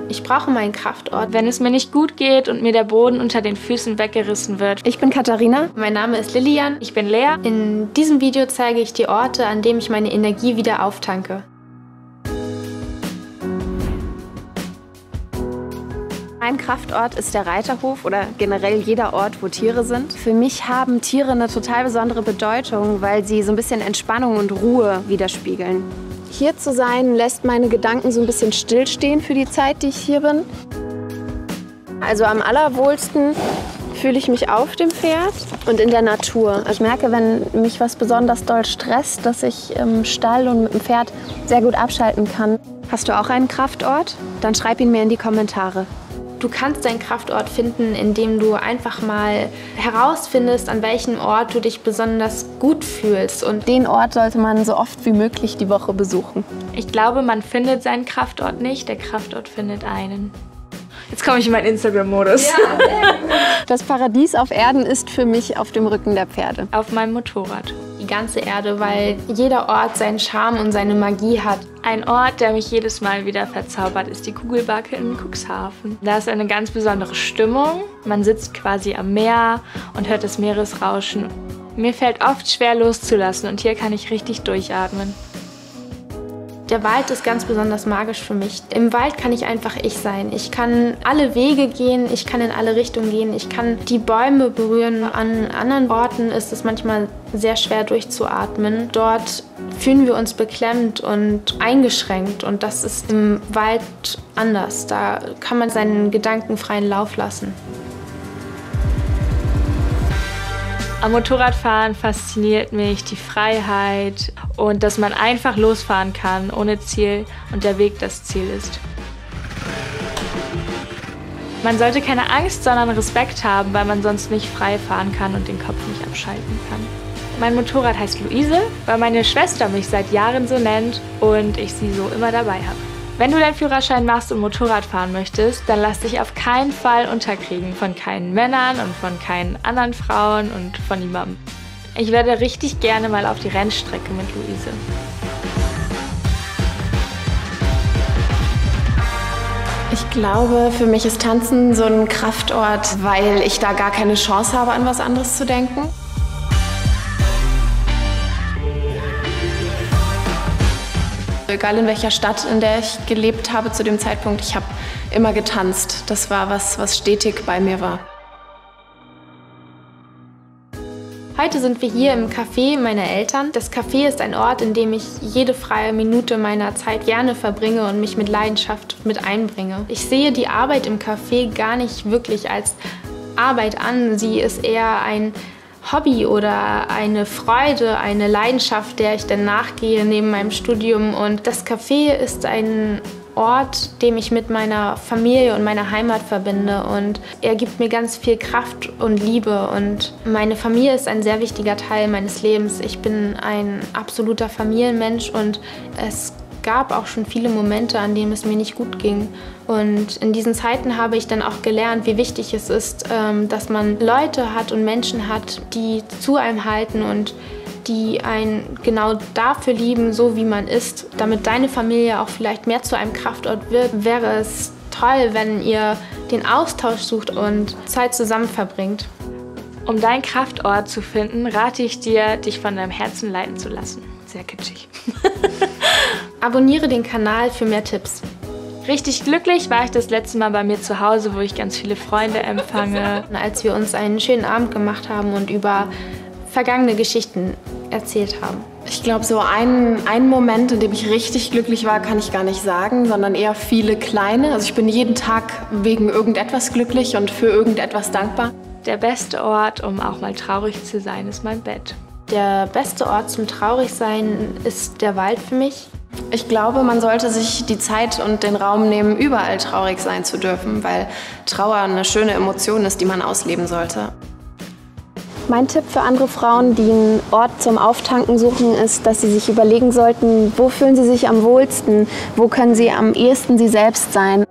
Ich brauche meinen Kraftort, wenn es mir nicht gut geht und mir der Boden unter den Füßen weggerissen wird. Ich bin Katharina. Mein Name ist Lilian. Ich bin Lea. In diesem Video zeige ich die Orte, an denen ich meine Energie wieder auftanke. Mein Kraftort ist der Reiterhof oder generell jeder Ort, wo Tiere sind. Für mich haben Tiere eine total besondere Bedeutung, weil sie so ein bisschen Entspannung und Ruhe widerspiegeln. Hier zu sein, lässt meine Gedanken so ein bisschen stillstehen für die Zeit, die ich hier bin. Also am allerwohlsten fühle ich mich auf dem Pferd und in der Natur. Ich merke, wenn mich was besonders doll stresst, dass ich im Stall und mit dem Pferd sehr gut abschalten kann. Hast du auch einen Kraftort? Dann schreib ihn mir in die Kommentare. Du kannst deinen Kraftort finden, indem du einfach mal herausfindest, an welchem Ort du dich besonders gut fühlst. Und den Ort sollte man so oft wie möglich die Woche besuchen. Ich glaube, man findet seinen Kraftort nicht, der Kraftort findet einen. Jetzt komme ich in meinen Instagram-Modus. Ja, das Paradies auf Erden ist für mich auf dem Rücken der Pferde. Auf meinem Motorrad. Die ganze Erde, weil jeder Ort seinen Charme und seine Magie hat. Ein Ort, der mich jedes Mal wieder verzaubert, ist die Kugelbake in Cuxhaven. Da ist eine ganz besondere Stimmung. Man sitzt quasi am Meer und hört das Meeresrauschen. Mir fällt oft schwer loszulassen und hier kann ich richtig durchatmen. Der Wald ist ganz besonders magisch für mich. Im Wald kann ich einfach ich sein. Ich kann alle Wege gehen, ich kann in alle Richtungen gehen, ich kann die Bäume berühren. An anderen Orten ist es manchmal sehr schwer durchzuatmen. Dort fühlen wir uns beklemmt und eingeschränkt und das ist im Wald anders. Da kann man seinen Gedanken freien Lauf lassen. Am Motorradfahren fasziniert mich die Freiheit und dass man einfach losfahren kann, ohne Ziel und der Weg das Ziel ist. Man sollte keine Angst, sondern Respekt haben, weil man sonst nicht frei fahren kann und den Kopf nicht abschalten kann. Mein Motorrad heißt Luise, weil meine Schwester mich seit Jahren so nennt und ich sie so immer dabei habe. Wenn du deinen Führerschein machst und Motorrad fahren möchtest, dann lass dich auf keinen Fall unterkriegen von keinen Männern und von keinen anderen Frauen und von niemandem. Ich werde richtig gerne mal auf die Rennstrecke mit Luise. Ich glaube, für mich ist Tanzen so ein Kraftort, weil ich da gar keine Chance habe, an was anderes zu denken. Egal in welcher Stadt, in der ich gelebt habe zu dem Zeitpunkt, ich habe immer getanzt. Das war was stetig bei mir war. Heute sind wir hier im Café meiner Eltern. Das Café ist ein Ort, in dem ich jede freie Minute meiner Zeit gerne verbringe und mich mit Leidenschaft mit einbringe. Ich sehe die Arbeit im Café gar nicht wirklich als Arbeit an. Sie ist eher ein Hobby oder eine Freude, eine Leidenschaft, der ich dann nachgehe neben meinem Studium. Und das Café ist ein Ort, den ich mit meiner Familie und meiner Heimat verbinde. Und er gibt mir ganz viel Kraft und Liebe. Und meine Familie ist ein sehr wichtiger Teil meines Lebens. Ich bin ein absoluter Familienmensch und es gab auch schon viele Momente, an denen es mir nicht gut ging. Und in diesen Zeiten habe ich dann auch gelernt, wie wichtig es ist, dass man Leute hat und Menschen hat, die zu einem halten und die einen genau dafür lieben, so wie man ist. Damit deine Familie auch vielleicht mehr zu einem Kraftort wird, wäre es toll, wenn ihr den Austausch sucht und Zeit zusammen verbringt. Um deinen Kraftort zu finden, rate ich dir, dich von deinem Herzen leiten zu lassen. Sehr kitschig. Abonniere den Kanal für mehr Tipps. Richtig glücklich war ich das letzte Mal bei mir zu Hause, wo ich ganz viele Freunde empfange. Als wir uns einen schönen Abend gemacht haben und über vergangene Geschichten erzählt haben. Ich glaube, so einen Moment, in dem ich richtig glücklich war, kann ich gar nicht sagen, sondern eher viele kleine. Also ich bin jeden Tag wegen irgendetwas glücklich und für irgendetwas dankbar. Der beste Ort, um auch mal traurig zu sein, ist mein Bett. Der beste Ort zum Traurigsein ist der Wald für mich. Ich glaube, man sollte sich die Zeit und den Raum nehmen, überall traurig sein zu dürfen, weil Trauer eine schöne Emotion ist, die man ausleben sollte. Mein Tipp für andere Frauen, die einen Ort zum Auftanken suchen, ist, dass sie sich überlegen sollten, wo fühlen sie sich am wohlsten, wo können sie am ehesten sie selbst sein.